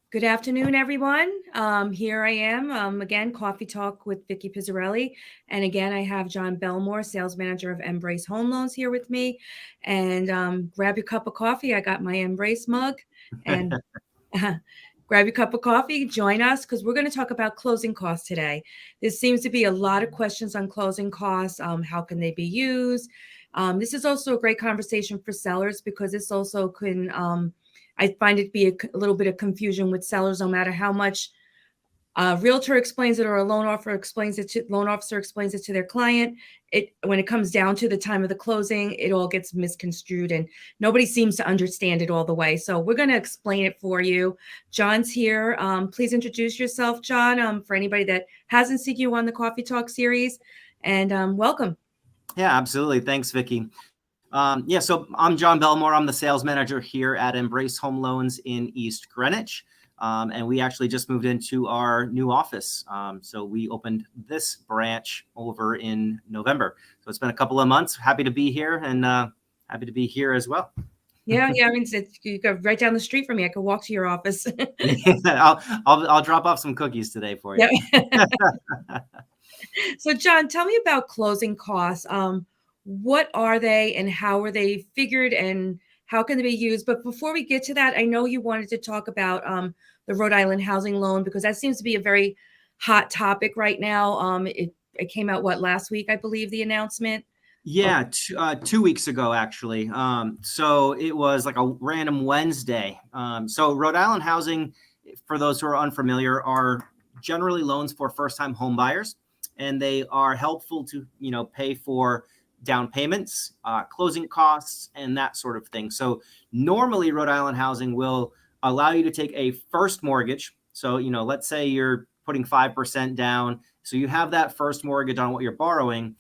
Good afternoon, everyone. Here I am again, Coffee Talk with Vickie Pizzarelli. And again, I have John Belmore, sales manager of Embrace Home Loans, here with me. And grab your cup of coffee. I got my Embrace mug. And grab your cup of coffee, join us, because we're going to talk about closing costs today. There seems to be a lot of questions on closing costs. How can they be used? This is also a great conversation for sellers because this also can I find it be a little bit of confusion with sellers, no matter how much realtor explains it or a loan officer explains it to their client. When it comes down to the time of the closing, it all gets misconstrued and nobody seems to understand it all the way. So we're going to explain it for you. John's here. Please introduce yourself, John, for anybody that hasn't seen you on the Coffee Talk series. And welcome. Yeah, absolutely. Thanks, Vickie. So I'm Jon Belmore. I'm the sales manager here at Embrace Home Loans in East Greenwich. And we actually just moved into our new office. So we opened this branch over in November. So it's been a couple of months. Happy to be here and happy to be here as well. Yeah. I mean, you go right down the street from me. I could walk to your office. I'll drop off some cookies today for you. Yep. So, John, tell me about closing costs. What are they and how are they figured and how can they be used? But before we get to that, I know you wanted to talk about the Rhode Island housing loan because that seems to be a very hot topic right now. It came out, last week, I believe, the announcement? Yeah, 2 weeks ago, actually. So it was like a random Wednesday. So Rhode Island housing, for those who are unfamiliar, are generally loans for first-time home buyers, and they are helpful to, pay for down payments, closing costs, and that sort of thing. So normally Rhode Island housing will allow you to take a first mortgage. So, let's say you're putting 5% down. So you have that first mortgage on what you're borrowing.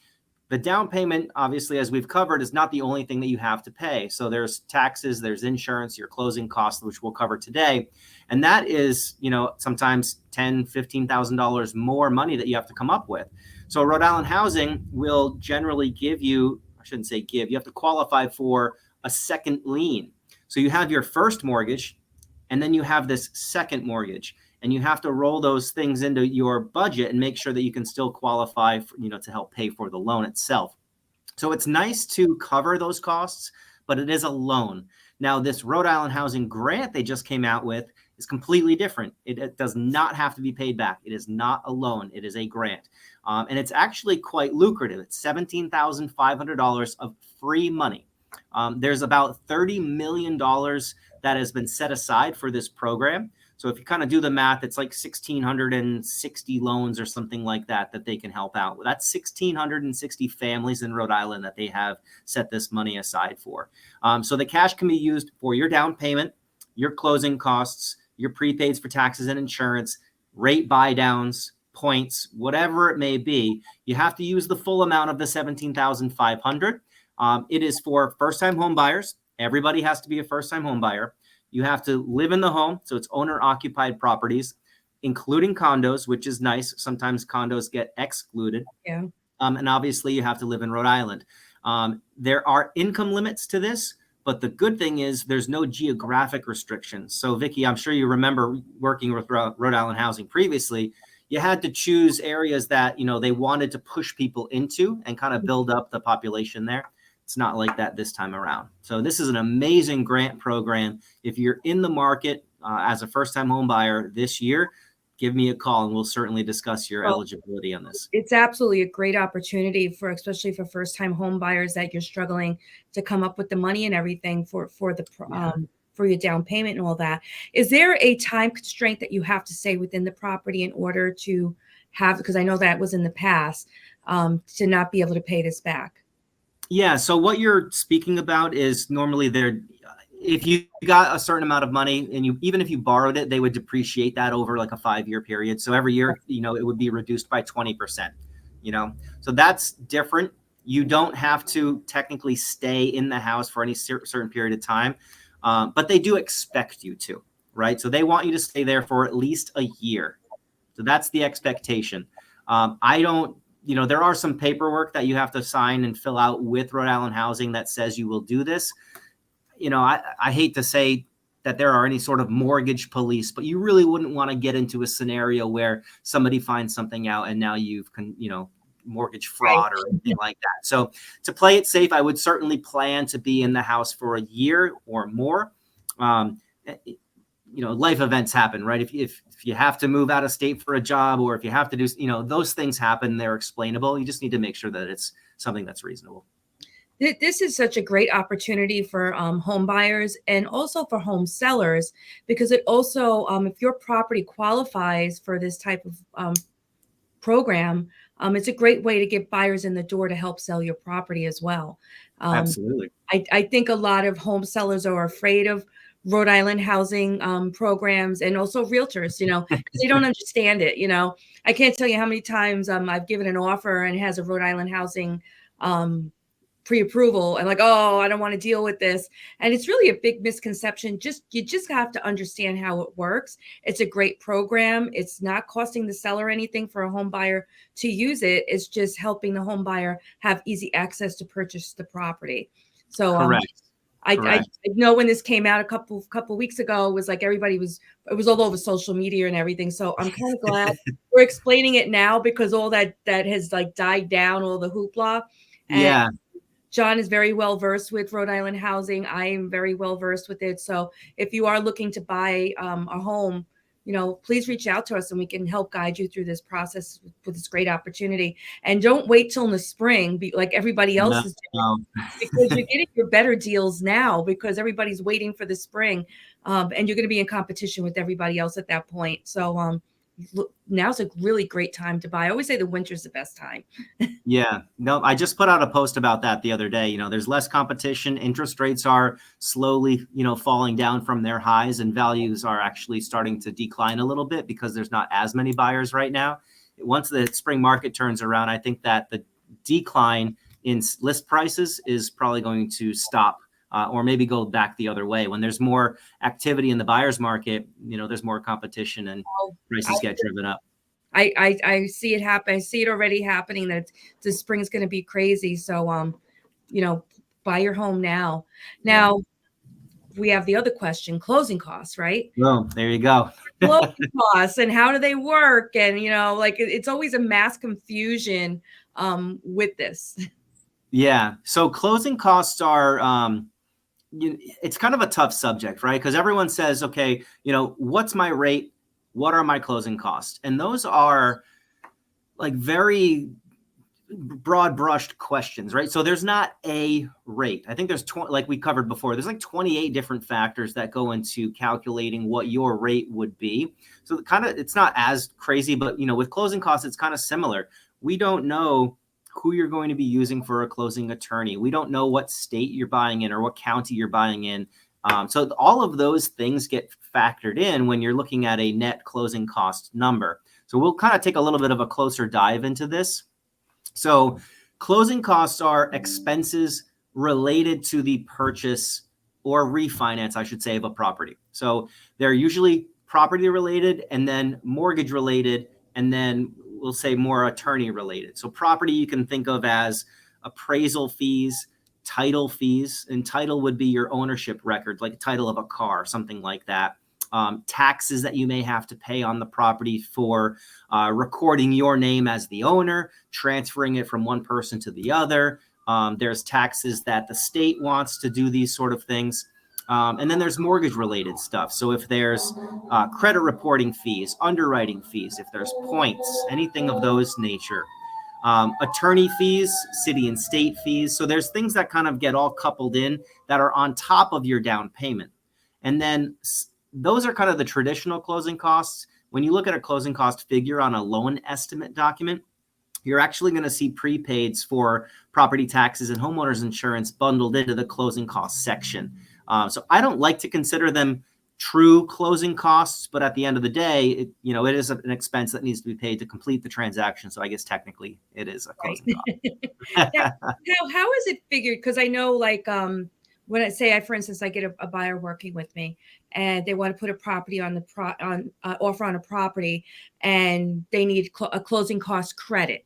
The down payment, obviously, as we've covered, is not the only thing that you have to pay. So there's taxes, there's insurance, your closing costs, which we'll cover today. And that is, sometimes $10,000, $15,000 more money that you have to come up with. So Rhode Island housing will generally give you, I shouldn't say give, you have to qualify for a second lien. So you have your first mortgage, and then you have this second mortgage. And you have to roll those things into your budget and make sure that you can still qualify for, to help pay for the loan itself. So it's nice to cover those costs, but it is a loan. Now, this Rhode Island housing grant they just came out with is completely different. It does not have to be paid back. It is not a loan. It is a grant. And it's actually quite lucrative. It's $17,500 of free money. There's about $30 million that has been set aside for this program. So if you kind of do the math, it's like 1,660 loans or something like that they can help out with. That's 1,660 families in Rhode Island that they have set this money aside for. So the cash can be used for your down payment, your closing costs, your prepaids for taxes and insurance, rate buy downs, points, whatever it may be. You have to use the full amount of the $17,500. It is for first-time home buyers. Everybody has to be a first-time home buyer. You have to live in the home, so it's owner-occupied properties, including condos, which is nice. Sometimes condos get excluded. Yeah. And obviously, you have to live in Rhode Island. There are income limits to this, but the good thing is there's no geographic restrictions. So, Vickie, I'm sure you remember working with Rhode Island Housing previously. You had to choose areas that, they wanted to push people into and kind of build up the population there. It's not like that this time around. So this is an amazing grant program. If you're in the market as a first-time home buyer this year, give me a call and we'll certainly discuss your eligibility on this. It's absolutely a great opportunity especially for first-time home buyers that you're struggling to come up with the money and everything for your down payment and all that. Is there a time constraint that you have to stay within the property in order to have, because I know that was in the past, to not be able to pay this back? Yeah. So what you're speaking about is normally if you got a certain amount of money and even if you borrowed it, they would depreciate that over like a 5-year period. So every year, it would be reduced by 20%, so that's different. You don't have to technically stay in the house for any certain period of time, but they do expect you to, right? So they want you to stay there for at least a year. So that's the expectation. There are some paperwork that you have to sign and fill out with Rhode Island Housing that says you will do this. I hate to say that there are any sort of mortgage police, but you really wouldn't want to get into a scenario where somebody finds something out and now you've mortgage fraud or anything like that. So to play it safe, I would certainly plan to be in the house for a year or more. Life events happen, right? If you have to move out of state for a job, or if you have to do, those things happen, they're explainable. You just need to make sure that it's something that's reasonable. This is such a great opportunity for home buyers and also for home sellers, because it also, if your property qualifies for this type of program, it's a great way to get buyers in the door to help sell your property as well. Absolutely. I think a lot of home sellers are afraid of Rhode Island housing programs, and also realtors, because they don't understand it. I can't tell you how many times I've given an offer and it has a Rhode Island housing pre-approval, and like, oh, I don't want to deal with this. And it's really a big misconception. You just have to understand how it works. It's a great program. It's not costing the seller anything for a home buyer to use it. It's just helping the home buyer have easy access to purchase the property. So Correct. I know when this came out a couple weeks ago, it was like it was all over social media and everything. So I'm kind of glad we're explaining it now, because all that has like died down, all the hoopla. And yeah. Jon is very well versed with Rhode Island housing. I am very well versed with it. So if you are looking to buy a home, please reach out to us and we can help guide you through this process with this great opportunity. And don't wait till in the spring, like everybody else is doing, because you're getting your better deals now, because everybody's waiting for the spring, and you're going to be in competition with everybody else at that point. So now's a really great time to buy. I always say the winter's the best time. Yeah, no, I just put out a post about that the other day. There's less competition. Interest rates are slowly, falling down from their highs, and values are actually starting to decline a little bit because there's not as many buyers right now. Once the spring market turns around, I think that the decline in list prices is probably going to stop, or maybe go back the other way. When there's more activity in the buyer's market, there's more competition and prices get driven up. I see it happen. I see it already happening, that the spring's going to be crazy. So, buy your home now. Now, we have the other question, closing costs, right? Well, there you go. Closing costs, and how do they work? And, it's always a mass confusion with this. Yeah. So closing costs are, it's kind of a tough subject, right? Because everyone says, okay, what's my rate? What are my closing costs? And those are like very broad brushed questions, right? So there's not a rate. I think there's like we covered before, there's like 28 different factors that go into calculating what your rate would be. So it's not as crazy, but with closing costs, it's kind of similar. We don't know who you're going to be using for a closing attorney. We don't know what state you're buying in or what county you're buying in. So all of those things get factored in when you're looking at a net closing cost number. So we'll kind of take a little bit of a closer dive into this. So closing costs are expenses related to the purchase or refinance, I should say, of a property. So they're usually property related, and then mortgage related, and then we'll say more attorney related. So property you can think of as appraisal fees, title fees, and title would be your ownership record, like a title of a car, something like that. Taxes that you may have to pay on the property for recording your name as the owner, transferring it from one person to the other. There's taxes that the state wants to do these sort of things. And then there's mortgage related stuff. So if there's credit reporting fees, underwriting fees, if there's points, anything of those nature. Attorney fees, city and state fees. So there's things that kind of get all coupled in that are on top of your down payment. And then those are kind of the traditional closing costs. When you look at a closing cost figure on a loan estimate document, you're actually going to see prepaids for property taxes and homeowners insurance bundled into the closing costs section. So I don't like to consider them true closing costs, but at the end of the day, it is an expense that needs to be paid to complete the transaction. So I guess technically it is a closing cost. How is it figured? Because I know, like, when I say, for instance, I get a buyer working with me and they want to put a property on offer on a property, and they need a closing cost credit.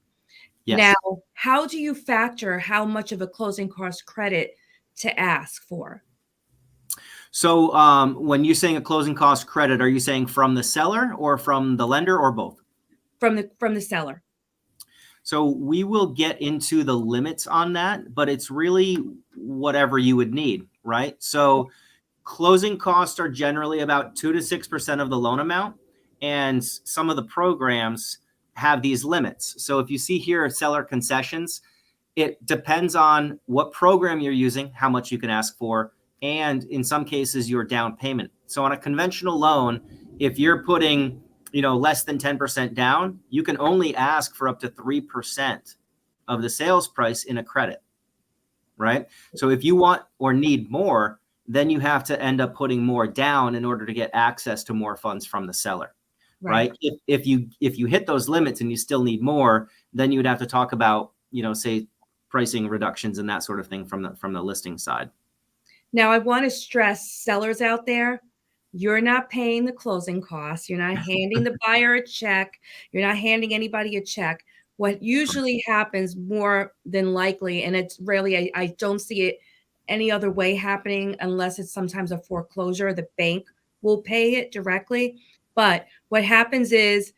Yes. Now, how do you factor how much of a closing cost credit to ask for? So when you're saying a closing cost credit, are you saying from the seller or from the lender or both? From the seller. So we will get into the limits on that, but it's really whatever you would need, right? So closing costs are generally about 2 to 6% of the loan amount, and some of the programs have these limits. So if you see here seller concessions, it depends on what program you're using, how much you can ask for, and in some cases your down payment. So on a conventional loan, if you're putting, less than 10% down, you can only ask for up to 3% of the sales price in a credit, right? So if you want or need more, then you have to end up putting more down in order to get access to more funds from the seller, right? If you hit those limits and you still need more, then you would have to talk about, say pricing reductions and that sort of thing from the listing side. Now, I want to stress sellers out there, you're not paying the closing costs. You're not handing the buyer a check. You're not handing anybody a check. What usually happens more than likely, and it's rarely, I don't see it any other way happening unless it's sometimes a foreclosure, the bank will pay it directly. But what happens is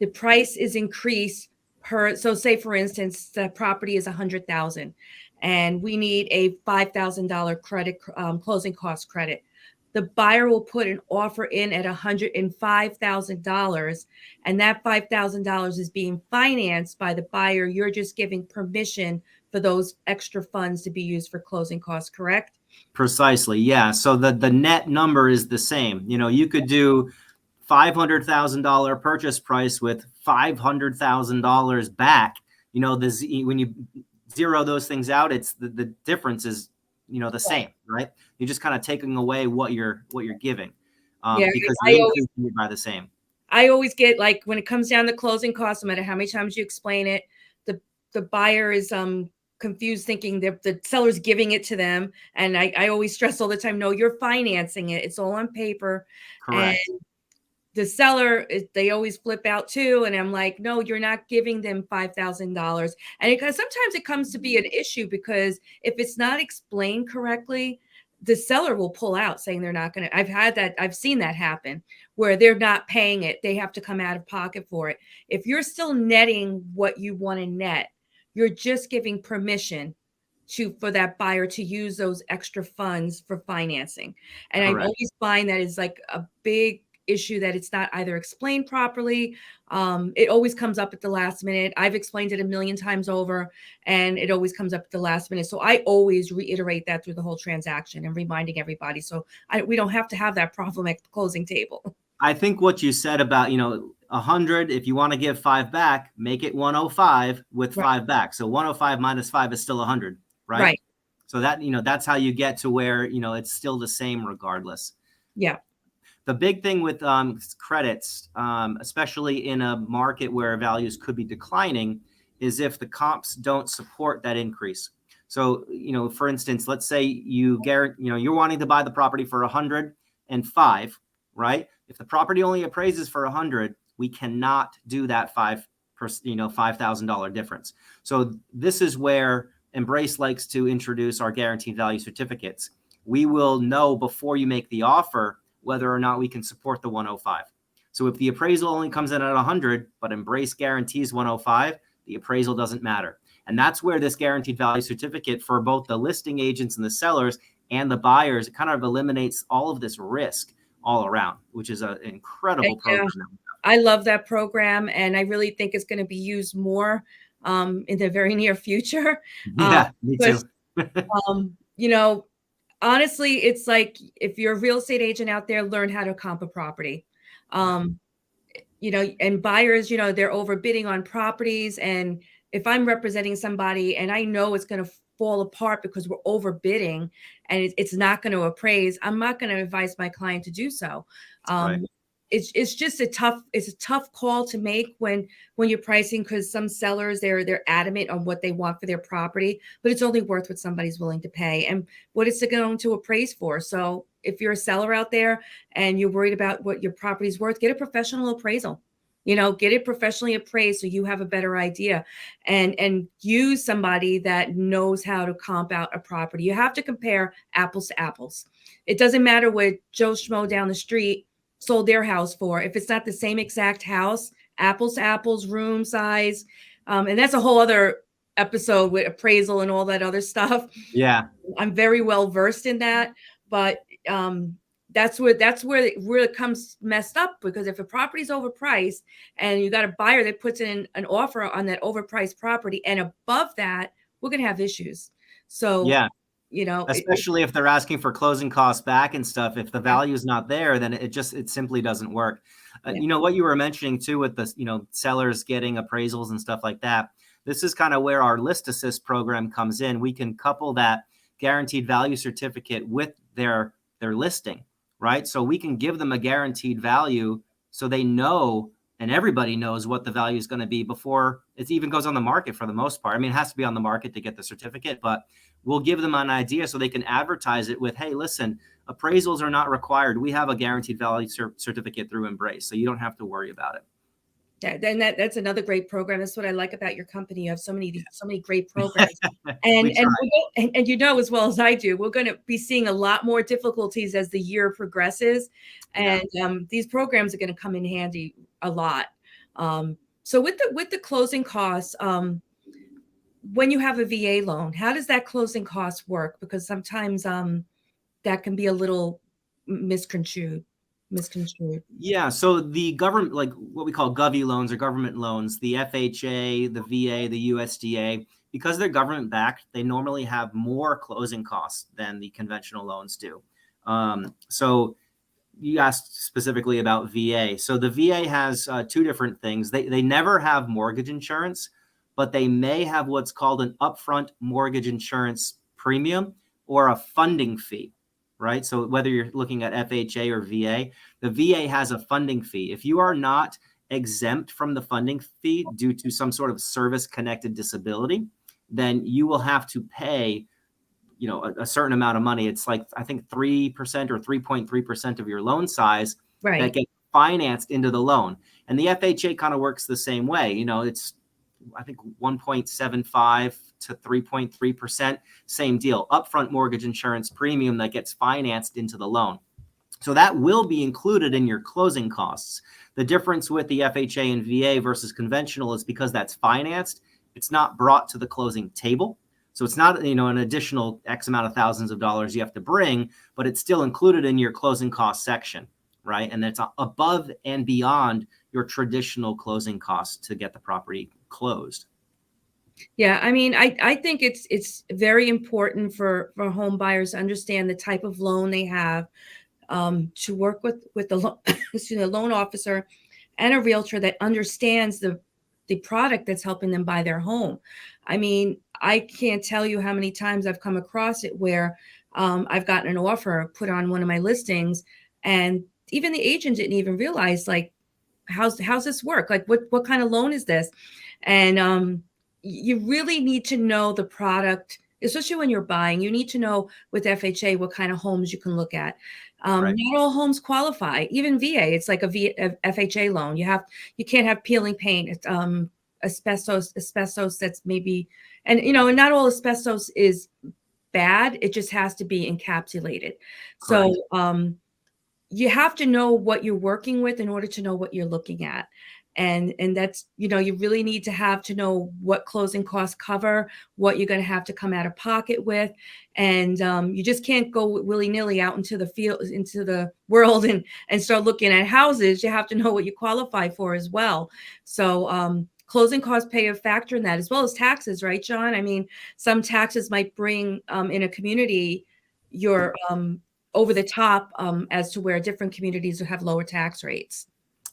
the price is increased per, so say for instance the property is 100,000 and we need a $5,000 credit, closing cost credit. The buyer will put an offer in at $105,000, and that $5,000 is being financed by the buyer. You're just giving permission for those extra funds to be used for closing costs, correct? Precisely, yeah. So the net number is the same. You could do $500,000 purchase price with $500,000 back. When you zero those things out, it's the difference is the same, right? You're just kind of taking away what you're giving, Yeah, because I you're always increasing it by the same. I always get, like, when it comes down to closing costs, no matter how many times you explain it, the buyer is confused, thinking the seller's giving it to them. And I always stress all the time, no, you're financing it. It's all on paper. And Correct. the seller, they always flip out too. And I'm like, no, you're not giving them $5,000. And because sometimes it comes to be an issue because if it's not explained correctly, the seller will pull out saying they're not going to. I've seen that happen where they're not paying it. They have to come out of pocket for it. If you're still netting what you want to net, you're just giving permission for that buyer to use those extra funds for financing. And I Correct. always find that is like a big issue, that it's not either explained properly. It always comes up at the last minute. I've explained it a million times over, and it always comes up at the last minute. So I always reiterate that through the whole transaction and reminding everybody. So we don't have to have that problem at the closing table. I think what you said about, 100, if you want to give 5 back, make it 105 with Right. 5 back. So 105 minus 5 is still 100, right? Right. So that, that's how you get to where, it's still the same regardless. Yeah. The big thing with credits, especially in a market where values could be declining, is if the comps don't support that increase. So, for instance, let's say you're wanting to buy the property for 105, right? If the property only appraises for 100, we cannot do that $5,000 difference. So this is where Embrace likes to introduce our guaranteed value certificates. We will know before you make the offer whether or not we can support the 105. So if the appraisal only comes in at 100, but Embrace guarantees 105, the appraisal doesn't matter. And that's where this guaranteed value certificate for both the listing agents and the sellers and the buyers, it kind of eliminates all of this risk all around, which is an incredible program. I love that program, and I really think it's going to be used more in the very near future. Yeah, me too. Honestly, it's like if you're a real estate agent out there, learn how to comp a property. And buyers, they're overbidding on properties. And if I'm representing somebody and I know it's going to fall apart because we're overbidding and it's not going to appraise, I'm not going to advise my client to do so. Right. It's just a tough call to make when you're pricing, because some sellers, they're adamant on what they want for their property, but it's only worth what somebody's willing to pay and what it's going to appraise for. So if you're a seller out there and you're worried about what your property's worth, get a professional appraisal. Get it professionally appraised so you have a better idea, and use somebody that knows how to comp out a property. You have to compare apples to apples. It doesn't matter what Joe Schmo down the street sold their house for. If it's not the same exact house, apples to apples, room size, and that's a whole other episode with appraisal and all that other stuff. Yeah. I'm very well versed in that, but that's where it comes messed up, because if a property's overpriced and you got a buyer that puts in an offer on that overpriced property and above that, we're gonna have issues. So, Yeah. you know, Especially if they're asking for closing costs back and stuff. If the yeah, value is not there, then it simply doesn't work. yeah, You know what you were mentioning too with the sellers getting appraisals and stuff like that. This is kind of where our list assist program comes in. We can couple that guaranteed value certificate with their listing, right? So we can give them a guaranteed value so they know, and everybody knows what the value is going to be before it even goes on the market for the most part. I mean, it has to be on the market to get the certificate, but we'll give them an idea so they can advertise it with, hey, listen, appraisals are not required. We have a guaranteed value certificate through Embrace, so you don't have to worry about it. yeah. Then that's another great program. That's what I like about your company. You have so many great programs. We And try. and you know as well as I do, we're going to be seeing a lot more difficulties as the year progresses, Yeah. and these programs are going to come in handy a lot. So with the closing costs, when you have a VA loan, how does that closing cost work? Because sometimes that can be a little misconstrued. Misconstrued. Yeah, so the government, like what we call govy loans or government loans, the FHA, the VA, the USDA, because they're government backed, they normally have more closing costs than the conventional loans do. So you asked specifically about VA. So the VA has two different things. They never have mortgage insurance, but they may have what's called an upfront mortgage insurance premium or a funding fee, right? So whether you're looking at FHA or VA, the VA has a funding fee. If you are not exempt from the funding fee due to some sort of service-connected disability, then you will have to pay a certain amount of money. It's like, I think 3% or 3.3% of your loan size that Right. gets financed into the loan. And the FHA kind of works the same way. It's, I think 1.75 to 3.3%, same deal, upfront mortgage insurance premium that gets financed into the loan. So that will be included in your closing costs. The difference with the FHA and VA versus conventional is because that's financed, it's not brought to the closing table. So it's not, an additional X amount of thousands of dollars you have to bring, but it's still included in your closing cost section, right? And that's above and beyond your traditional closing costs to get the property closed. Yeah, I mean, I think it's very important for home buyers to understand the type of loan they have, to work with the loan officer and a realtor that understands the product that's helping them buy their home. I mean, I can't tell you how many times I've come across it where I've gotten an offer put on one of my listings, and even the agent didn't even realize, like, how's this work? Like, what kind of loan is this? And you really need to know the product, especially when you're buying. You need to know with FHA what kind of homes you can look at. Right. Not all homes qualify. Even VA, it's like a FHA loan. You can't have peeling paint. It's asbestos that's maybe, and not all asbestos is bad. It just has to be encapsulated. So Correct. you have to know what you're working with in order to know what you're looking at. And that's, you really need to know what closing costs cover, what you're going to have to come out of pocket with. And you just can't go willy-nilly out into the field, into the world, and start looking at houses. You have to know what you qualify for as well. So closing costs play a factor in that, as well as taxes, right, John? I mean, some taxes might bring in a community your over the top, as to where different communities will have lower tax rates.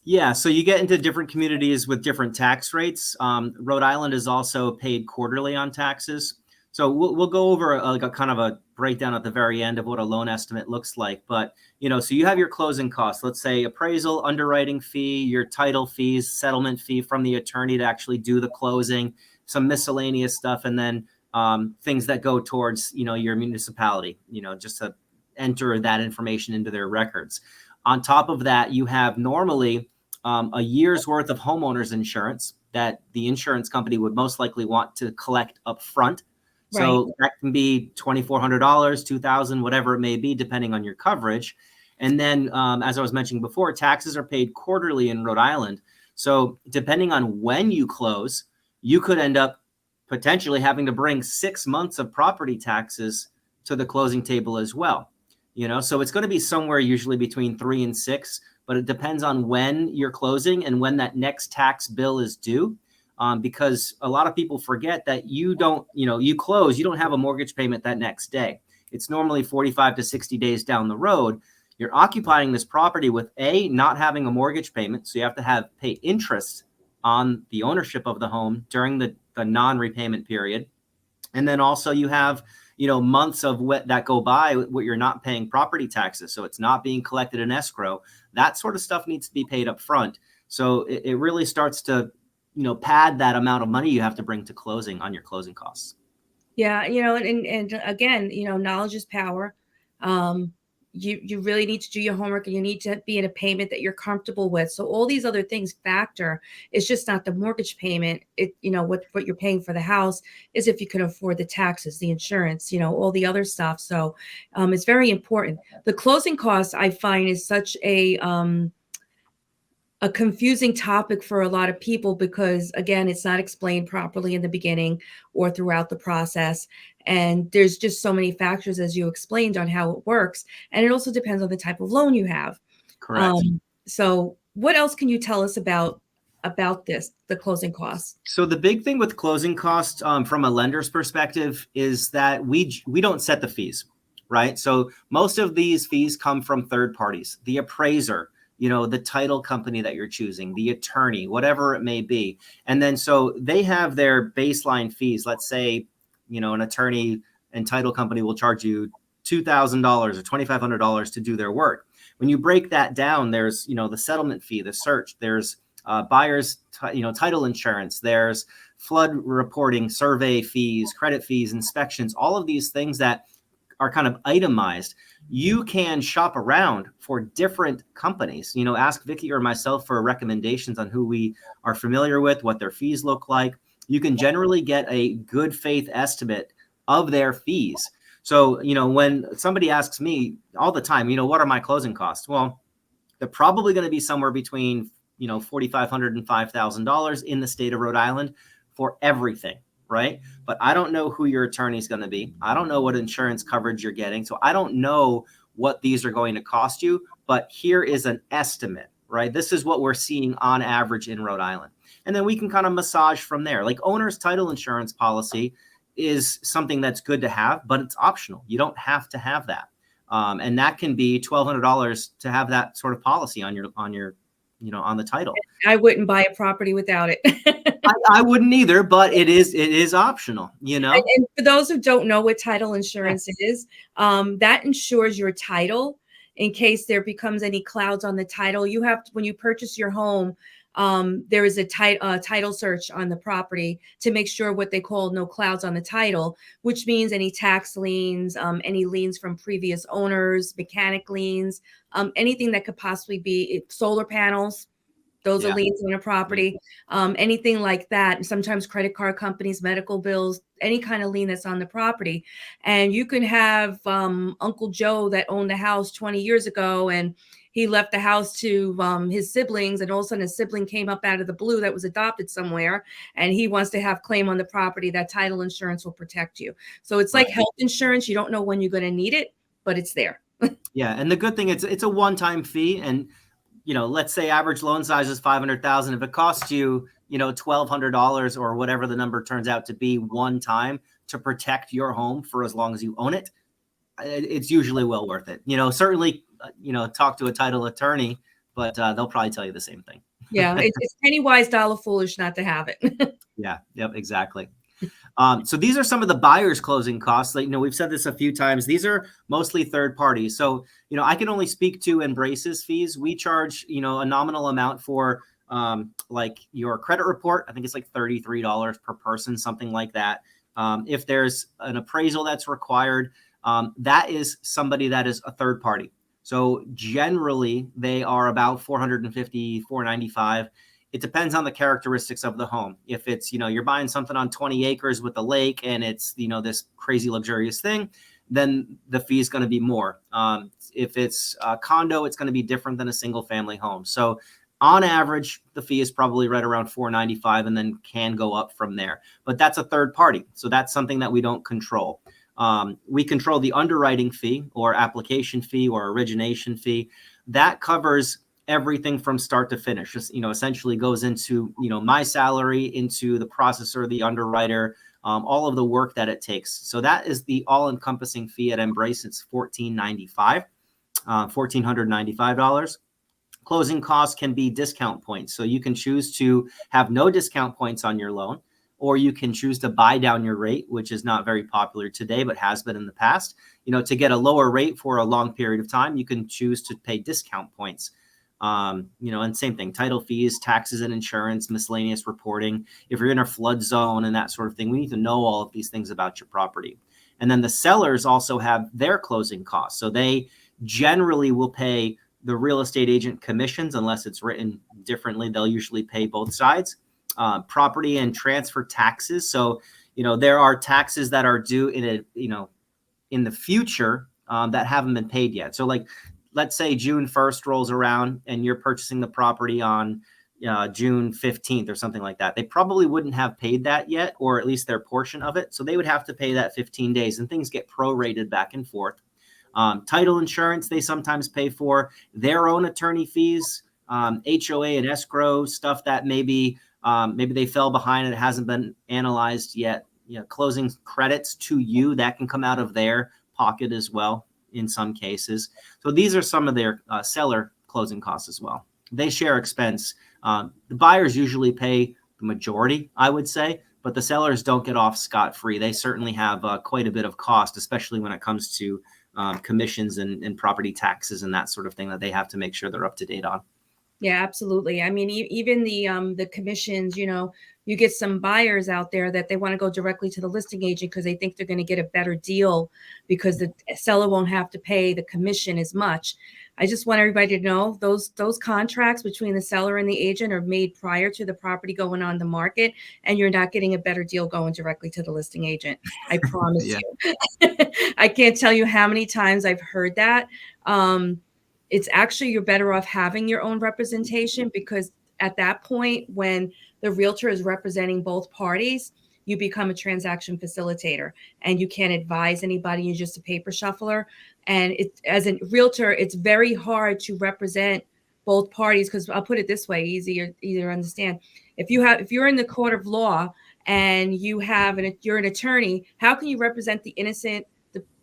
Yeah, so you get into different communities with different tax rates. Rhode Island is also paid quarterly on taxes. So we'll go over a kind of a breakdown at the very end of what a loan estimate looks like. But, so you have your closing costs, let's say appraisal, underwriting fee, your title fees, settlement fee from the attorney to actually do the closing, some miscellaneous stuff, and then things that go towards, your municipality, just to enter that information into their records. On top of that, you have normally a year's worth of homeowners insurance that the insurance company would most likely want to collect up front. Right. So that can be $2,400, 2,000, whatever it may be, depending on your coverage. And then, as I was mentioning before, taxes are paid quarterly in Rhode Island. So depending on when you close, you could end up potentially having to bring 6 months of property taxes to the closing table as well. So it's going to be somewhere usually between 3 and 6, but it depends on when you're closing and when that next tax bill is due. Because a lot of people forget that you close, you don't have a mortgage payment that next day. It's normally 45 to 60 days down the road. You're occupying this property with not having a mortgage payment. So you have to pay interest on the ownership of the home during the non-repayment period. And then also you have, months of that go by where you're not paying property taxes. So it's not being collected in escrow. That sort of stuff needs to be paid up front. So it really starts to, pad that amount of money you have to bring to closing on your closing costs. Yeah, and again, knowledge is power. You really need to do your homework, and you need to be in a payment that you're comfortable with. So all these other things factor. It's just not the mortgage payment. What you're paying for the house is if you can afford the taxes, the insurance, all the other stuff. So it's very important. The closing costs, I find, is such a confusing topic for a lot of people because, again, it's not explained properly in the beginning or throughout the process. And there's just so many factors, as you explained, on how it works. And it also depends on the type of loan you have. Correct. So what else can you tell us about this, the closing costs? So the big thing with closing costs, from a lender's perspective, is that we don't set the fees, right? So most of these fees come from third parties, the appraiser, the title company that you're choosing, the attorney, whatever it may be. And then so they have their baseline fees. Let's say, an attorney and title company will charge you $2,000 or $2,500 to do their work. When you break that down, there's, the settlement fee, the search, there's buyer's, title insurance, there's flood reporting, survey fees, credit fees, inspections, all of these things that are kind of itemized. You can shop around for different companies, ask Vickie or myself for recommendations on who we are familiar with, what their fees look like. You can generally get a good faith estimate of their fees. So, when somebody asks me all the time, what are my closing costs? Well, they're probably going to be somewhere between, $4,500 and $5,000 in the state of Rhode Island for everything. Right. But I don't know who your attorney is going to be. I don't know what insurance coverage you're getting. So I don't know what these are going to cost you. But here is an estimate, right? This is what we're seeing on average in Rhode Island. And then we can kind of massage from there. Like owner's title insurance policy is something that's good to have, but it's optional. You don't have to have that. And that can be $1,200 to have that sort of policy on your on the title. I wouldn't buy a property without it. I wouldn't either, but it is optional, And for those who don't know what title insurance is, that insures your title in case there becomes any clouds on the title. You have to, when you purchase your home, there is a title search on the property to make sure what they call no clouds on the title, which means any tax liens, any liens from previous owners, mechanic liens, anything that could possibly be solar panels. Those are liens on a property, anything like that. Sometimes credit card companies, medical bills, any kind of lien that's on the property. And you can have Uncle Joe that owned the house 20 years ago, and he left the house to his siblings, and all of a sudden a sibling came up out of the blue that was adopted somewhere, and he wants to have claim on the property. That title insurance will protect you. So it's like health insurance. You don't know when you're going to need it, but it's there. Yeah. And the good thing, it's a one-time fee. And let's say average loan size is 500,000. If it costs you, $1,200 or whatever the number turns out to be one time to protect your home for as long as you own it, it's usually well worth it. Certainly, talk to a title attorney, but they'll probably tell you the same thing. Yeah. It's penny wise, dollar foolish not to have it. Yeah. Yep. Exactly. So these are some of the buyer's closing costs. Like, we've said this a few times. These are mostly third parties. So, I can only speak to Embrace's fees. We charge, a nominal amount for like your credit report. I think it's like $33 per person, something like that. If there's an appraisal that's required, that is somebody that is a third party. So generally they are about $450, $495. it depends on the characteristics of the home. If it's, you're buying something on 20 acres with a lake and it's, this crazy luxurious thing, then the fee is going to be more. If it's a condo, it's going to be different than a single family home. So on average, the fee is probably right around $495 and then can go up from there. But that's a third party. So that's something that we don't control. We control the underwriting fee or application fee or origination fee. That covers everything from start to finish. Just, essentially goes into, my salary, into the processor, the underwriter, all of the work that it takes. So that is the all-encompassing fee at Embrace. It's $1,495. Closing costs can be discount points. So you can choose to have no discount points on your loan, or you can choose to buy down your rate, which is not very popular today, but has been in the past. To get a lower rate for a long period of time, you can choose to pay discount points. And same thing, title fees, taxes and insurance, miscellaneous reporting. If you're in a flood zone and that sort of thing, we need to know all of these things about your property. And then the sellers also have their closing costs. So they generally will pay the real estate agent commissions, unless it's written differently. They'll usually pay both sides. Property and transfer taxes. So, there are taxes that are due in the future that haven't been paid yet. So like, let's say June 1st rolls around and you're purchasing the property on June 15th or something like that. They probably wouldn't have paid that yet, or at least their portion of it. So they would have to pay that 15 days, and things get prorated back and forth. Title insurance, they sometimes pay for their own attorney fees, HOA and escrow stuff that maybe they fell behind and it hasn't been analyzed yet. Closing credits to you, that can come out of their pocket as well in some cases. So these are some of their seller closing costs as well. They share expense. The buyers usually pay the majority, I would say, but the sellers don't get off scot-free. They certainly have quite a bit of cost, especially when it comes to commissions and property taxes and that sort of thing that they have to make sure they're up to date on. Yeah, absolutely. I mean, even the commissions, you get some buyers out there that they want to go directly to the listing agent because they think they're going to get a better deal because the seller won't have to pay the commission as much. I just want everybody to know those contracts between the seller and the agent are made prior to the property going on the market, and you're not getting a better deal going directly to the listing agent. I promise Yeah. you. I can't tell you how many times I've heard that. It's actually, you're better off having your own representation, because at that point, when the realtor is representing both parties, you become a transaction facilitator and you can't advise anybody. You're just a paper shuffler. And as a realtor, it's very hard to represent both parties, because I'll put it this way, easier to understand. If you're in the court of law and you're an attorney, how can you represent the innocent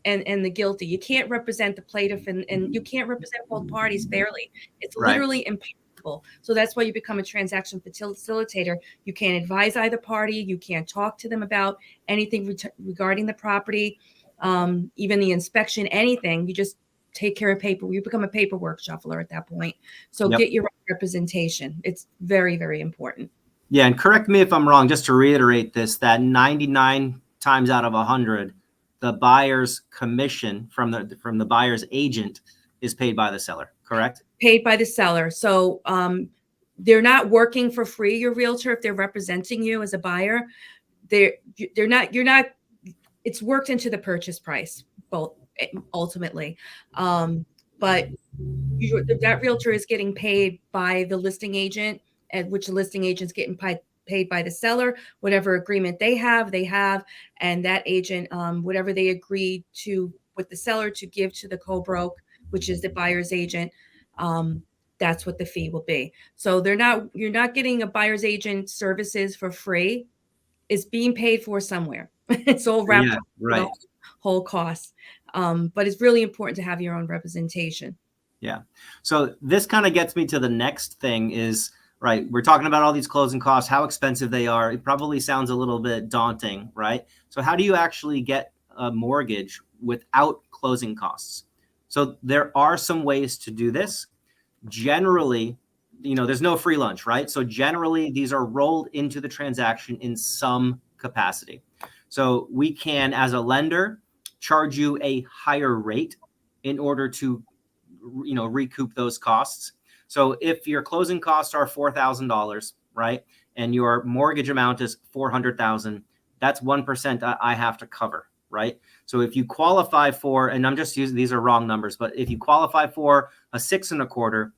and the guilty? You can't represent the plaintiff and you can't represent both parties fairly. It's Right. literally impossible. So that's why you become a transaction facilitator. You can't advise either party. You can't talk to them about anything regarding the property, even the inspection, anything. You just take care of paper. You become a paperwork shuffler at that point. So Yep. get your representation. It's very, very important. Yeah, and correct me if I'm wrong, just to reiterate this, that 99 times out of 100, the buyer's commission from the buyer's agent is paid by the seller, correct? Paid by the seller. So they're not working for free, your realtor, if they're representing you as a buyer. You're not, it's worked into the purchase price, both ultimately. But that realtor is getting paid by the listing agent, at which the listing agent's getting paid by the seller. Whatever agreement they have, and that agent, whatever they agreed to with the seller to give to the co-broke, which is the buyer's agent, that's what the fee will be. So you're not getting a buyer's agent services for free. It's being paid for somewhere. It's all wrapped Yeah, up in right. the whole cost. But it's really important to have your own representation. Yeah. So this kind of gets me to the next thing is, right, we're talking about all these closing costs, how expensive they are. It probably sounds a little bit daunting, right? So how do you actually get a mortgage without closing costs? So there are some ways to do this. Generally, there's no free lunch, right? So generally, these are rolled into the transaction in some capacity. So we can, as a lender, charge you a higher rate in order to recoup those costs. So if your closing costs are $4,000, right, and your mortgage amount is $400,000, that's 1% I have to cover, right? So if you qualify for, and I'm just using, these are wrong numbers, but if you qualify for a 6.25,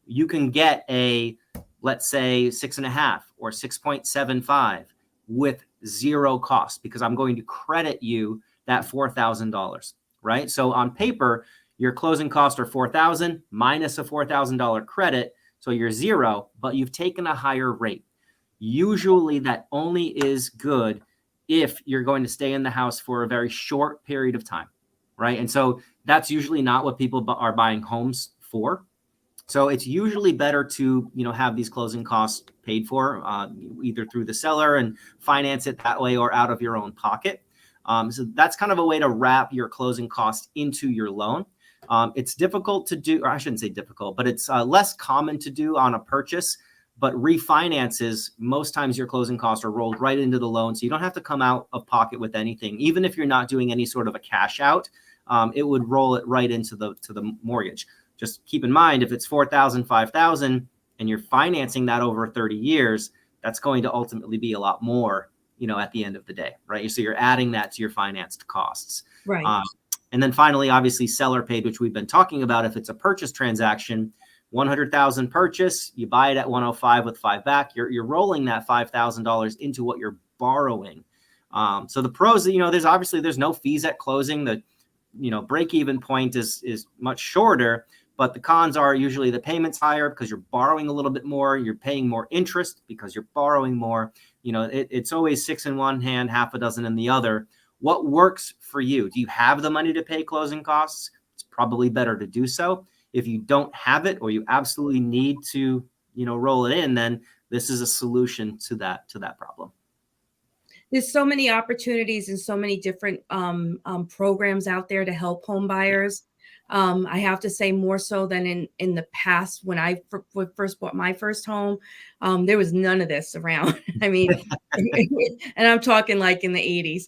you can get a, let's say 6.5 or 6.75 with zero cost, because I'm going to credit you that $4,000, right? So on paper, your closing costs are $4,000 minus a $4,000 credit. So you're zero, but you've taken a higher rate. Usually that only is good if you're going to stay in the house for a very short period of time, right? And so that's usually not what people are buying homes for. So it's usually better to, have these closing costs paid for, either through the seller and finance it that way or out of your own pocket. So that's kind of a way to wrap your closing costs into your loan. It's difficult to do, or I shouldn't say difficult, but it's less common to do on a purchase. But refinances, most times your closing costs are rolled right into the loan, so you don't have to come out of pocket with anything. Even if you're not doing any sort of a cash out, it would roll it right into the mortgage. Just keep in mind, if it's $4,000, $5,000, and you're financing that over 30 years, that's going to ultimately be a lot more, at the end of the day, right? So you're adding that to your financed costs. Right. And then finally, obviously, seller paid, which we've been talking about. If it's a purchase transaction, 100,000 purchase, you buy it at 105 with 5 back. You're rolling that $5,000 into what you're borrowing. So the pros, there's no fees at closing. The break even point is much shorter. But the cons are usually the payment's higher because you're borrowing a little bit more. You're paying more interest because you're borrowing more. It's always 6 in one hand, half a dozen in the other. What works for you? Do you have the money to pay closing costs? It's probably better to do so. If you don't have it, or you absolutely need to, roll it in, then this is a solution to that problem. There's so many opportunities and so many different programs out there to help home buyers. I have to say, more so than in the past, when I first bought my first home, there was none of this around. I mean, and I'm talking like in the 80s,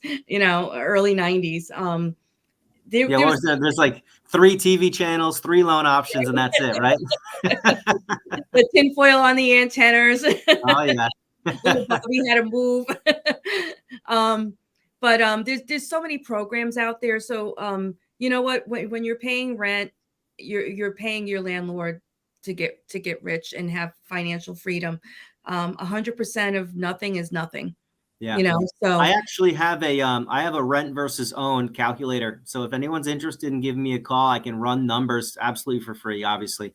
early 90s. There's like 3 TV channels, 3 loan options, and that's it, right? The tinfoil on the antennas. Oh yeah. We had to move. But there's so many programs out there. So you know what? When you're paying rent, you're paying your landlord to get rich and have financial freedom. 100% of nothing is nothing. Yeah. So I actually have I have a rent versus own calculator. So if anyone's interested in giving me a call, I can run numbers absolutely for free. Obviously,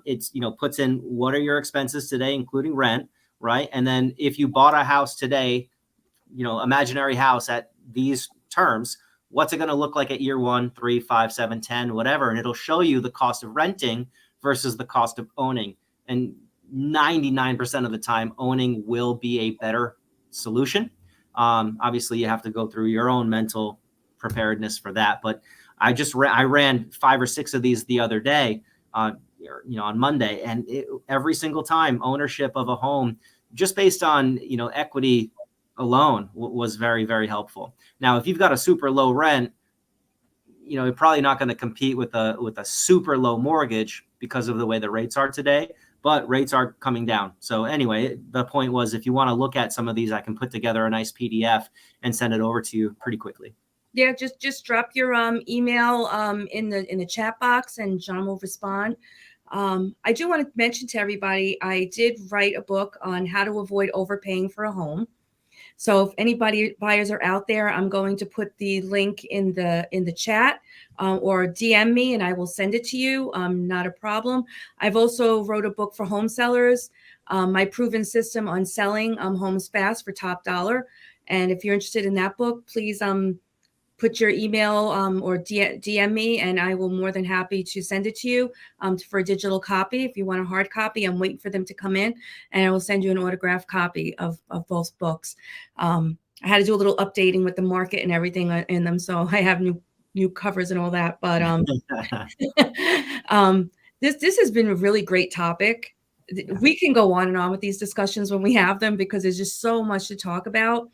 it's puts in what are your expenses today, including rent, right? And then if you bought a house today, imaginary house at these terms, what's it going to look like at year 1, 3, 5, 7, 10, whatever, and it'll show you the cost of renting versus the cost of owning. And 99% of the time, owning will be a better solution. Obviously, you have to go through your own mental preparedness for that. But I ran 5 or 6 of these the other day, on Monday, and every single time, ownership of a home, just based on equity alone, was very, very helpful. Now, if you've got a super low rent, you're probably not going to compete with a super low mortgage because of the way the rates are today. But rates are coming down. So anyway, the point was, if you want to look at some of these, I can put together a nice PDF and send it over to you pretty quickly. Yeah, just drop your email in the chat box, and John will respond. I do want to mention to everybody, I did write a book on how to avoid overpaying for a home. So if anybody buyers are out there, I'm going to put the link in the chat, or DM me and I will send it to you. Not a problem. I've also wrote a book for home sellers, my proven system on selling homes fast for top dollar. And if you're interested in that book, please put your email or DM me, and I will more than happy to send it to you for a digital copy. If you want a hard copy, I'm waiting for them to come in, and I will send you an autographed copy of both books. I had to do a little updating with the market and everything in them, so I have new covers and all that. But this has been a really great topic. Yeah. We can go on and on with these discussions when we have them because there's just so much to talk about.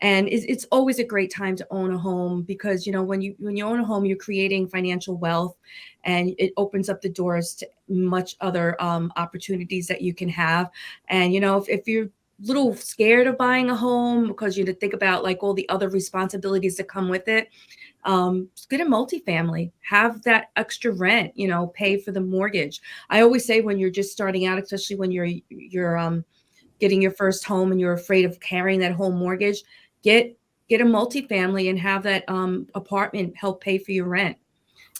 And it's always a great time to own a home because, when you own a home, you're creating financial wealth, and it opens up the doors to much other opportunities that you can have. And if you're a little scared of buying a home because you think about like all the other responsibilities that come with it, get a multifamily, have that extra rent, pay for the mortgage. I always say when you're just starting out, especially when you're getting your first home and you're afraid of carrying that whole mortgage, get a multifamily and have that apartment help pay for your rent.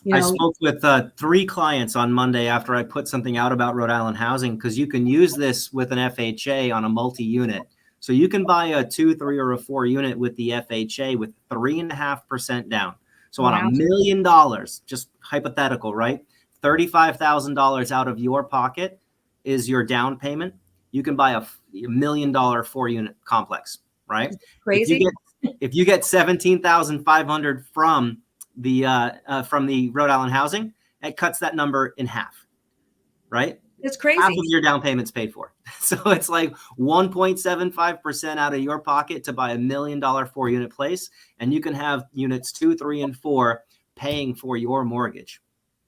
You I know, spoke with 3 clients on Monday after I put something out about Rhode Island housing, because you can use this with an FHA on a multi-unit. So you can buy a 2, 3, or a 4 unit with the FHA with 3.5% down. So on wow, $1 million, just hypothetical, right? $35,000 out of your pocket is your down payment. You can buy a $1 million 4-unit complex, right? If you crazy. get if you get 17,500 from the Rhode Island housing, it cuts that number in half, right? It's Half crazy. of your down payment's paid for. So it's like 1.75% out of your pocket to buy $1 million 4-unit place. And you can have units 2, 3, and 4 paying for your mortgage.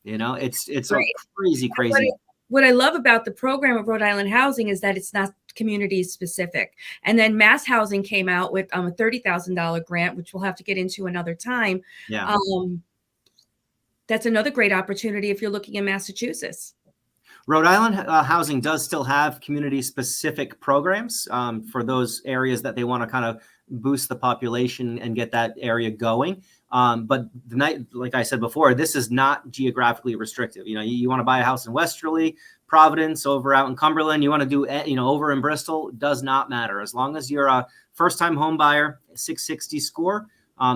It's a Great. crazy, And What I, crazy. what I love about the program of Rhode Island Housing is that it's not community specific. And then Mass Housing came out with a $30,000 grant, which we'll have to get into another time. Yeah. Um, that's another great opportunity if you're looking in Massachusetts. Rhode Island housing does still have community specific programs for those areas that they want to kind of boost the population and get that area going. But like I said before, this is not geographically restrictive. You want to buy a house in Westerly, Providence, over out in Cumberland, you want to do, over in Bristol, does not matter. As long as you're a first time home buyer, 660 score.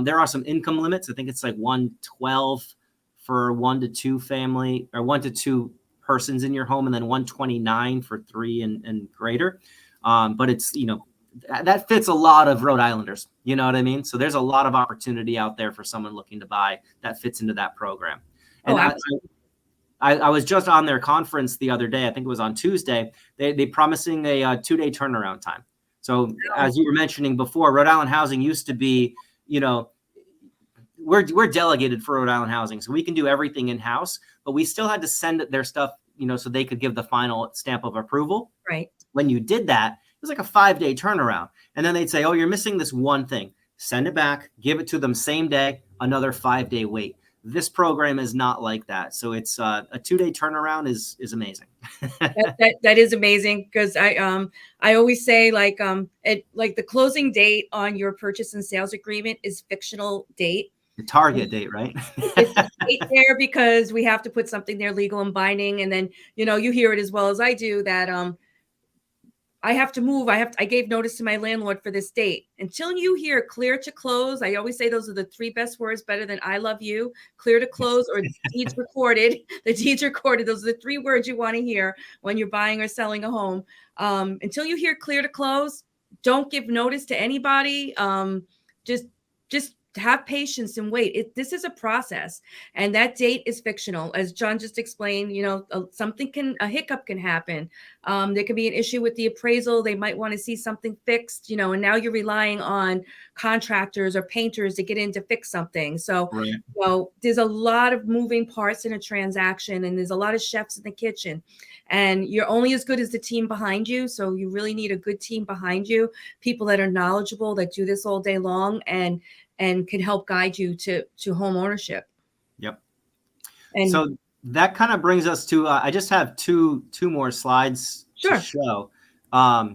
There are some income limits. I think it's like 112 for 1 to 2 family, or 1 to 2 persons in your home, and then 129 for 3 and greater. But it's, that fits a lot of Rhode Islanders. You know what I mean? So there's a lot of opportunity out there for someone looking to buy that fits into that program. Oh, And I was just on their conference the other day. I think it was on Tuesday. They promising a 2-day turnaround time. So as you were mentioning before, Rhode Island housing used to be, we're delegated for Rhode Island housing, so we can do everything in house, but we still had to send their stuff, so they could give the final stamp of approval. right. When you did that, it was like a 5-day turnaround, and then they'd say, "Oh, you're missing this one thing." Send it back, give it to them same day, another 5-day wait. This program is not like that, so it's a 2-day turnaround is amazing. That is amazing because I always say like the closing date on your purchase and sales agreement is fictional date. The target date, right? It's a date there because we have to put something there legal and binding, and then you hear it as well as I do that I have to move. I gave notice to my landlord for this date. Until you hear clear to close, I always say those are the 3 best words, better than I love you, clear to close, or deeds recorded. The deeds recorded. Those are the 3 words you want to hear when you're buying or selling a home. Until you hear clear to close, don't give notice to anybody. Just have patience and wait. This is a process, and that date is fictional, as John just explained. A hiccup can happen. There could be an issue with the appraisal. They might want to see something fixed, and now you're relying on contractors or painters to get in to fix something. So, Right. there's a lot of moving parts in a transaction, and there's a lot of chefs in the kitchen, and you're only as good as the team behind you. So you really need a good team behind you, people that are knowledgeable, that do this all day long, and can help guide you to home ownership. Yep. And So that kind of brings us to, I just have two more slides sure. to show. My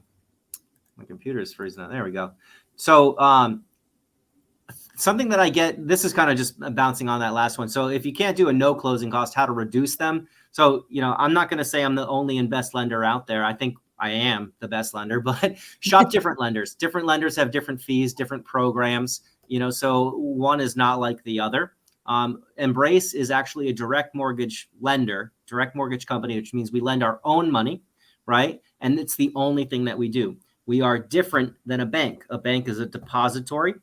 computer is freezing. There we go. So something that I get, this is kind of just bouncing on that last one. So if you can't do a no closing cost, how to reduce them. So, I'm not going to say I'm the only and best lender out there. I think I am the best lender, but shop different lenders. Different lenders have different fees, different programs, so one is not like the other. Embrace is actually a direct mortgage lender, direct mortgage company, which means we lend our own money, right? And it's the only thing that we do. We are different than a bank. A bank is a depository.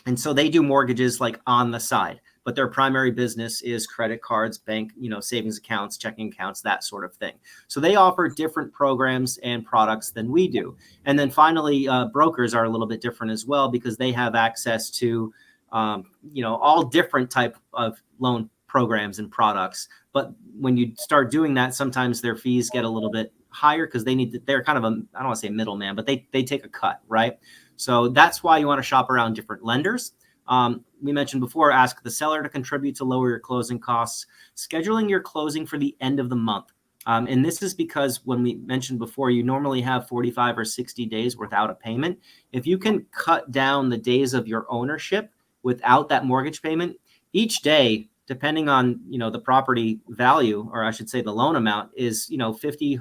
And so they do mortgages like on the side. but their primary business is credit cards, bank, savings accounts, checking accounts, that sort of thing. So they offer different programs and products than we do. And then finally, brokers are a little bit different as well, because they have access to, all different type of loan programs and products. But when you start doing that, sometimes their fees get a little bit higher because they're kind of I don't want to say middleman, but they take a cut, right? So that's why you want to shop around different lenders. We mentioned before, ask the seller to contribute to lower your closing costs, scheduling your closing for the end of the month. And this is because when we mentioned before, you normally have 45 or 60 days without a payment. If you can cut down the days of your ownership without that mortgage payment, each day, depending on, the property value, or I should say the loan amount, is, $50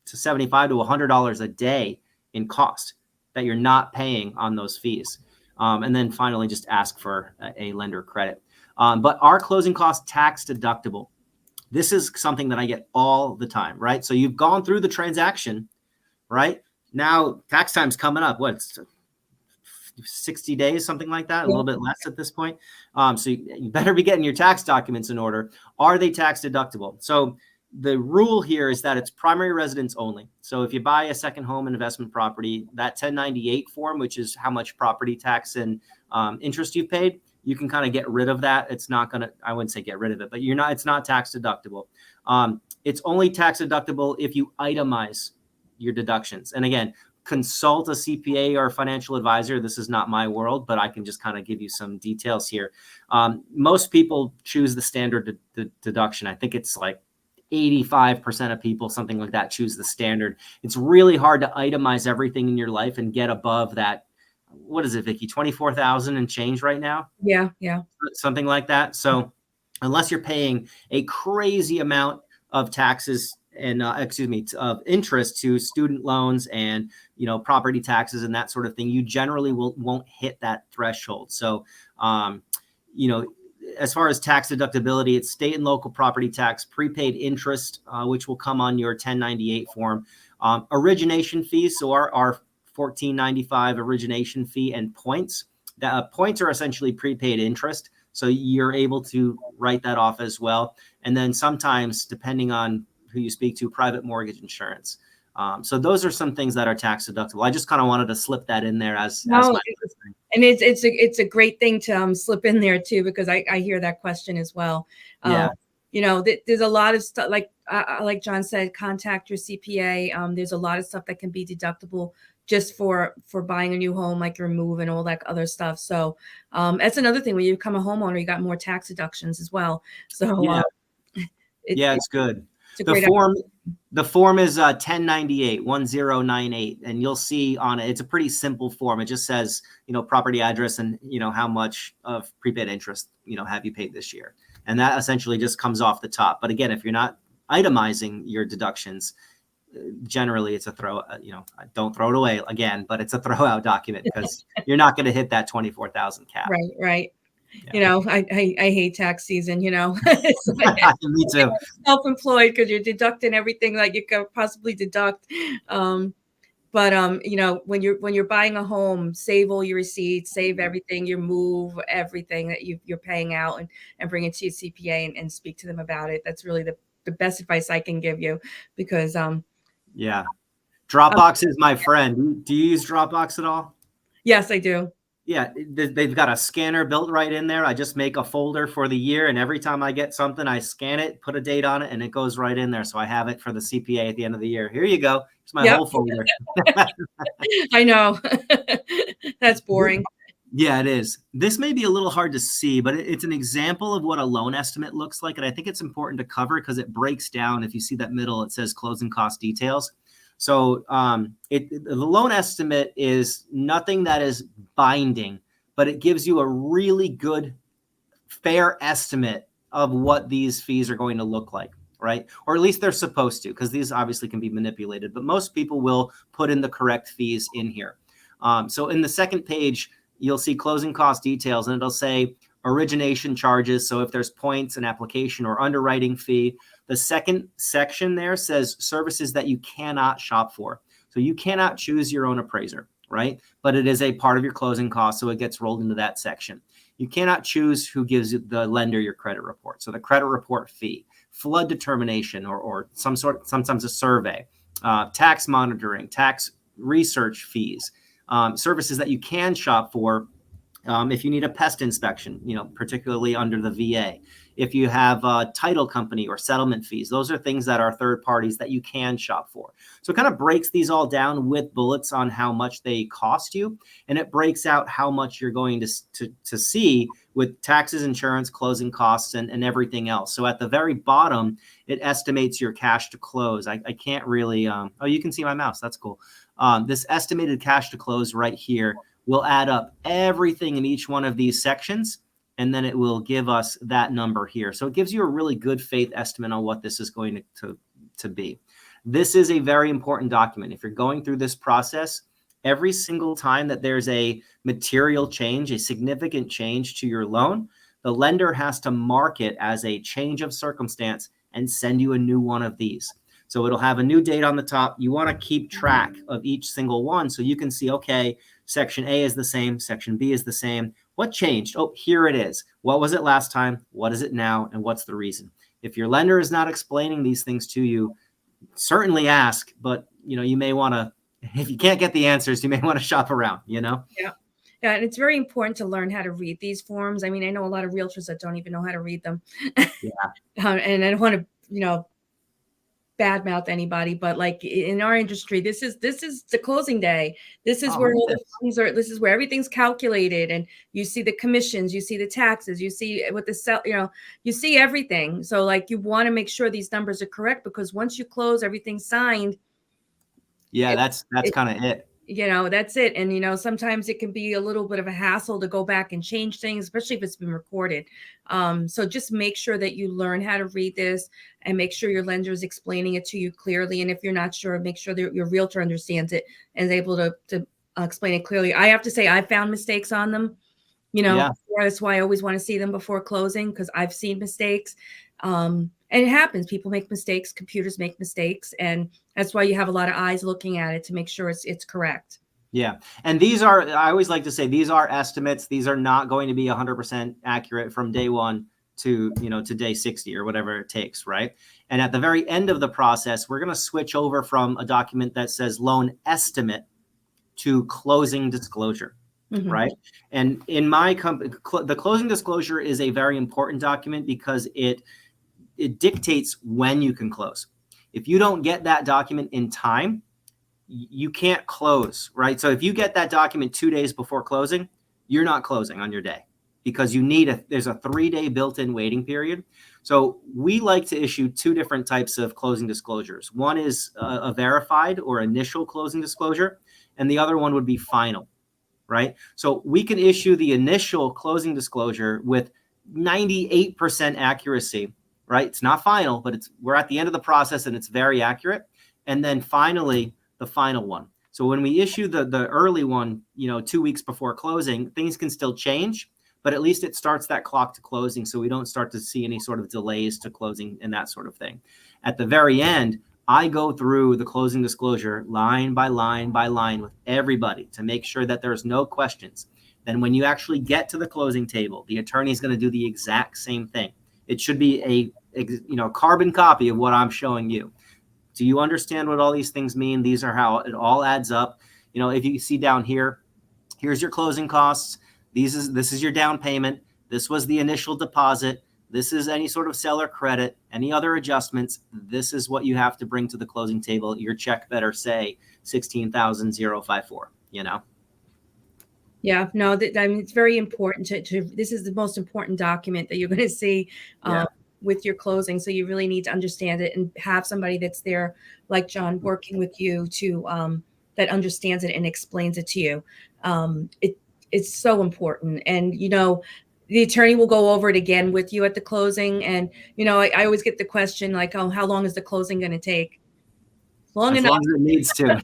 to $75 to $100 a day in cost that you're not paying on those fees. And then finally, just ask for a lender credit. But our closing cost tax deductible. This is something that I get all the time, right? So you've gone through the transaction, right? Now tax time's coming up. What's 60 days, something like that, a little bit less at this point. So you better be getting your tax documents in order. Are they tax deductible? So the rule here is that it's primary residence only. So if you buy a second home and investment property, that 1098 form, which is how much property tax and interest you've paid, you can kind of get rid of that. It's not going to, I wouldn't say get rid of it, but it's not tax deductible. It's only tax deductible if you itemize your deductions. And again, consult a CPA or a financial advisor. This is not my world, but I can just kind of give you some details here. Most people choose the standard deduction. I think it's like 85% of people, something like that, choose the standard. It's really hard to itemize everything in your life and get above that. What is it, Vickie? 24,000 and change right now? Yeah. Something like that. So unless you're paying a crazy amount of taxes and of interest to student loans and property taxes and that sort of thing, you generally won't hit that threshold. So as far as tax deductibility, it's state and local property tax, prepaid interest, which will come on your 1098 form, origination fees. So our $14.95 origination fee, and points. Points are essentially prepaid interest, so you're able to write that off as well. And then sometimes, depending on who you speak to, private mortgage insurance. So those are some things that are tax deductible. I just kind of wanted to slip that in there as my thing. And it's a great thing to slip in there too, because I hear that question as well. Yeah. There's a lot of stuff, like Jon said, contact your CPA. There's a lot of stuff that can be deductible just for buying a new home, like your move and all that other stuff. So that's another thing. When you become a homeowner, you got more tax deductions as well. So it's good. It's the form is 1098, and you'll see on it, it's a pretty simple form. It just says, property address and, how much of prepaid interest, have you paid this year? And that essentially just comes off the top. But again, if you're not itemizing your deductions, generally it's a don't throw it away again, but it's a throw out document because you're not going to hit that 24,000 cap. Right. Yeah. I hate tax season, Me too. Self-employed, because you're deducting everything that you could possibly deduct. But when you're buying a home, save all your receipts, save everything, you move everything that you're paying out, and bring it to your CPA and speak to them about it. That's really the best advice I can give you, because Dropbox is my friend. Do you use Dropbox at all? Yes, I do. Yeah, they've got a scanner built right in there. I just make a folder for the year, and every time I get something, I scan it, put a date on it, and it goes right in there. So I have it for the CPA at the end of the year. Here you go. It's my whole folder. I know. That's boring. Yeah, it is. This may be a little hard to see, but it's an example of what a loan estimate looks like. And I think it's important to cover because it breaks down. If you see that middle, it says closing cost details. So the loan estimate is nothing that is binding, but it gives you a really good, fair estimate of what these fees are going to look like, right? Or at least they're supposed to, because these obviously can be manipulated, but most people will put in the correct fees in here. So in the second page, you'll see closing cost details, and it'll say origination charges. So if there's points, an application or underwriting fee. The second section there says services that you cannot shop for. So you cannot choose your own appraiser, right? But it is a part of your closing costs, so it gets rolled into that section. You cannot choose who gives the lender your credit report. So the credit report fee, flood determination, or sometimes a survey, tax monitoring, tax research fees, services that you can shop for. If you need a pest inspection, particularly under the VA, if you have a title company or settlement fees, those are things that are third parties that you can shop for. So it kind of breaks these all down with bullets on how much they cost you, and it breaks out how much you're going to see with taxes, insurance, closing costs, and everything else. So at the very bottom, it estimates your cash to close. I can't really, oh, you can see my mouse. That's cool. This estimated cash to close right here will add up everything in each one of these sections, and then it will give us that number here. So it gives you a really good faith estimate on what this is going to be. This is a very important document. If you're going through this process, every single time that there's a material change, a significant change to your loan, the lender has to mark it as a change of circumstance and send you a new one of these. So it'll have a new date on the top. You want to keep track of each single one so you can see, okay, Section A is the same, Section B is the same. What changed? Oh, here it is. What was it last time? What is it now? And what's the reason? If your lender is not explaining these things to you, certainly ask, but you may want to, if you can't get the answers, you may want to shop around, Yeah. Yeah, and it's very important to learn how to read these forms. I mean, I know a lot of realtors that don't even know how to read them. Yeah. And I don't want to, badmouth anybody, but like in our industry, this is the closing day. This is where all the funds are. This is where everything's calculated, and you see the commissions, you see the taxes, you see what the sell, you see everything. So like you want to make sure these numbers are correct, because once you close, everything's signed. Yeah, that's kind of it. That's it. And sometimes it can be a little bit of a hassle to go back and change things, especially if it's been recorded. So just make sure that you learn how to read this, and make sure your lender is explaining it to you clearly. And if you're not sure, make sure that your realtor understands it and is able to explain it clearly. I have to say, I found mistakes on them. That's why I always want to see them before closing, because I've seen mistakes. And it happens. People make mistakes. Computers make mistakes. And that's why you have a lot of eyes looking at it to make sure it's correct. Yeah. And I always like to say, these are estimates. These are not going to be 100% accurate from day one to day 60 or whatever it takes. Right. And at the very end of the process, we're going to switch over from a document that says loan estimate to closing disclosure. Mm-hmm. Right. And in my company, the closing disclosure is a very important document because it dictates when you can close. If you don't get that document in time, you can't close, right? So if you get that document 2 days before closing, you're not closing on your day, because there's a 3-day built-in waiting period. So we like to issue 2 different types of closing disclosures. One is a verified or initial closing disclosure, and the other one would be final, right? So we can issue the initial closing disclosure with 98% accuracy, right? It's not final, but we're at the end of the process and it's very accurate. And then finally, the final one. So when we issue the early one, 2 weeks before closing, things can still change, but at least it starts that clock to closing, so we don't start to see any sort of delays to closing and that sort of thing. At the very end, I go through the closing disclosure line by line by line with everybody to make sure that there's no questions. Then when you actually get to the closing table, the attorney is going to do the exact same thing. It should be a carbon copy of what I'm showing you. Do you understand what all these things mean? These are how it all adds up. If you see down here, here's your closing costs. This is your down payment. This was the initial deposit. This is any sort of seller credit, any other adjustments. This is what you have to bring to the closing table. Your check better say $16,054, Yeah, no, I mean, it's very important this is the most important document that you're going to see with your closing. So you really need to understand it and have somebody that's there, like Jon, working with you that understands it and explains it to you. It's so important. And, the attorney will go over it again with you at the closing. And, I always get the question like, oh, how long is the closing going to take? Long enough. As long as it needs to.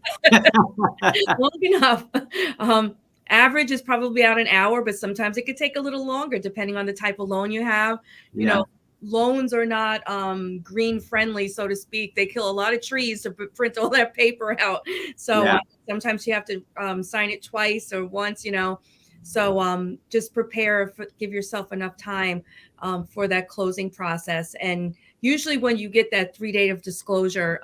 Long enough. Average is probably about an hour, but sometimes it could take a little longer depending on the type of loan you have. Loans are not green friendly, so to speak. They kill a lot of trees to print all that paper out. So sometimes you have to sign it twice or once, So just give yourself enough time for that closing process. And usually when you get that 3 day of disclosure,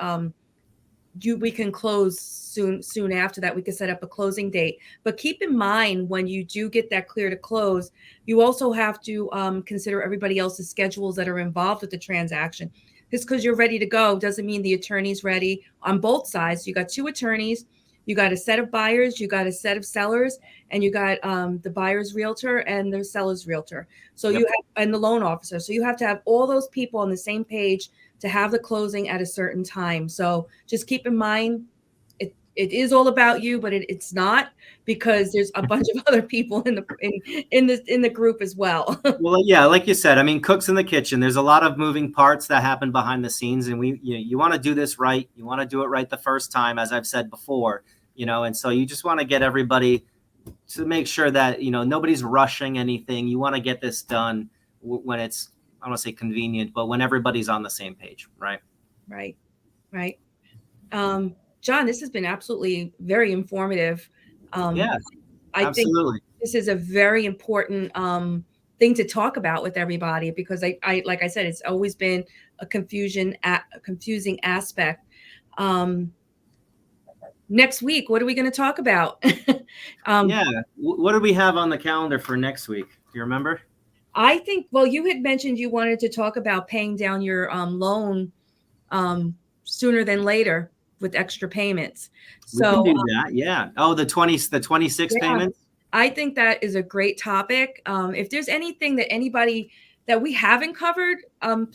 we can close soon after that. We can set up a closing date. But keep in mind, when you do get that clear to close, you also have to consider everybody else's schedules that are involved with the transaction. Just because you're ready to go doesn't mean the attorney's ready on both sides. You got two attorneys, you got a set of buyers, you got a set of sellers, and you got the buyer's realtor and the seller's realtor. So Yep. you have, and the loan officer. So you have to have all those people on the same page to have the closing at a certain time. So just keep in mind, it is all about you, but it's not, because there's a bunch of other people in the group as well. Well, yeah, like you said, I mean, cooks in the kitchen. There's a lot of moving parts that happen behind the scenes, and you want to do this right. You want to do it right the first time, as I've said before, and so you just want to get everybody to make sure that, nobody's rushing anything. You want to get this done when it's, I don't want to say convenient, but when everybody's on the same page, right? Right. Jon, this has been absolutely very informative. Yeah, I think absolutely. this is a very important thing to talk about with everybody, because I like I said, it's always been a confusing aspect. Next week, what are we going to talk about? Yeah. What do we have on the calendar for next week? Do you remember? I think, well, you had mentioned you wanted to talk about paying down your loan sooner than later with extra payments. We can So do that. Yeah. Oh, the 26 yeah, payments. I think that is a great topic. If there's anything that anybody that we haven't covered,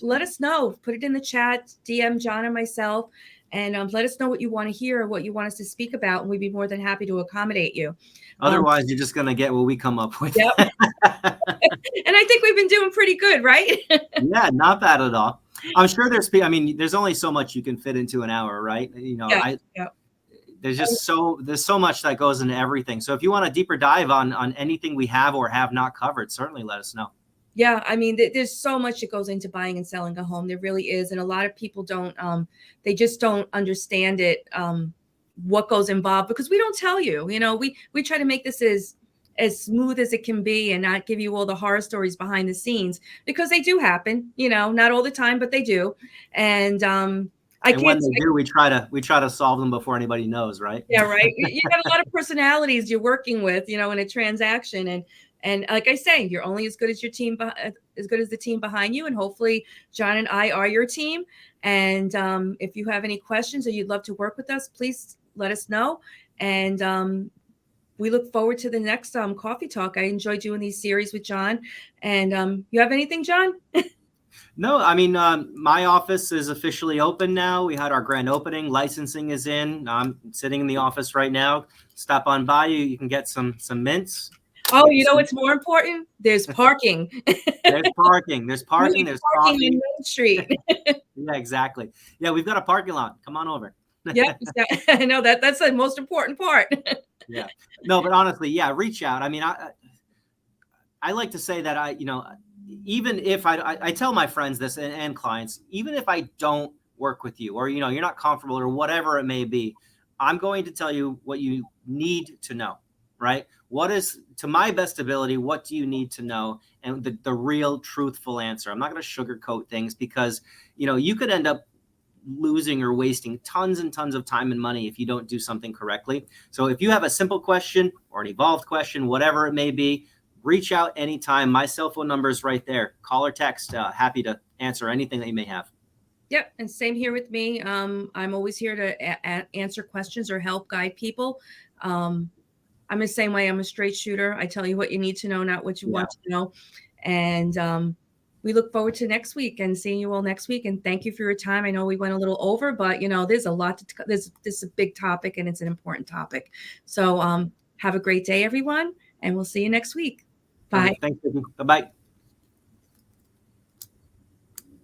let us know. Put it in the chat, DM Jon and myself, and let us know what you want to hear, or what you want us to speak about, and we'd be more than happy to accommodate you. Otherwise, you're just going to get what we come up with. Yep. And I think we've been doing pretty good, right? Yeah, not bad at all. I'm sure there's only so much you can fit into an hour, right? Yeah. There's so much that goes into everything. So if you want a deeper dive on anything we have or have not covered, certainly let us know. Yeah, I mean, there's so much that goes into buying and selling a home. There really is, and a lot of people don't. They just don't understand it. What goes involved, because we don't tell you. We try to make this as smooth as it can be, and not give you all the horror stories behind the scenes, because they do happen. Not all the time, but they do. And when they do, we try to solve them before anybody knows, right? Yeah, right. You got a lot of personalities you're working with, in a transaction, and like I say, you're only as good as your team, as good as the team behind you. And hopefully, Jon and I are your team. And if you have any questions, or you'd love to work with us, please let us know. And we look forward to the next coffee talk. I enjoy doing these series with Jon. And you have anything, Jon? No, I mean, my office is officially open now. We had our grand opening. Licensing is in. I'm sitting in the office right now. Stop on by. You can get some mints. Oh, what's more important? There's parking. There's parking. There's parking. There's parking coffee. in Main Street. Yeah, exactly. Yeah, we've got a parking lot. Come on over. Yeah, I know that's the most important part. Yeah. No, but honestly, yeah, reach out. I mean, I like to say that even if I tell my friends this and clients, even if I don't work with you, or you're not comfortable, or whatever it may be, I'm going to tell you what you need to know, right? What is, to my best ability, what do you need to know? And the real truthful answer. I'm not going to sugarcoat things, because you could end up losing or wasting tons and tons of time and money if you don't do something correctly. So if you have a simple question or an evolved question, whatever it may be, reach out anytime. My cell phone number is right there. Call or text. Happy to answer anything that you may have. Yep. And same here with me. I'm always here to answer questions or help guide people. I'm the same way. I'm a straight shooter. I tell you what you need to know, not what you want to know. And we look forward to next week and seeing you all next week. And thank you for your time. I know we went a little over, but there's a lot this is a big topic, and it's an important topic. So have a great day, everyone. And we'll see you next week. Bye. Thanks, Vickie. Bye-bye.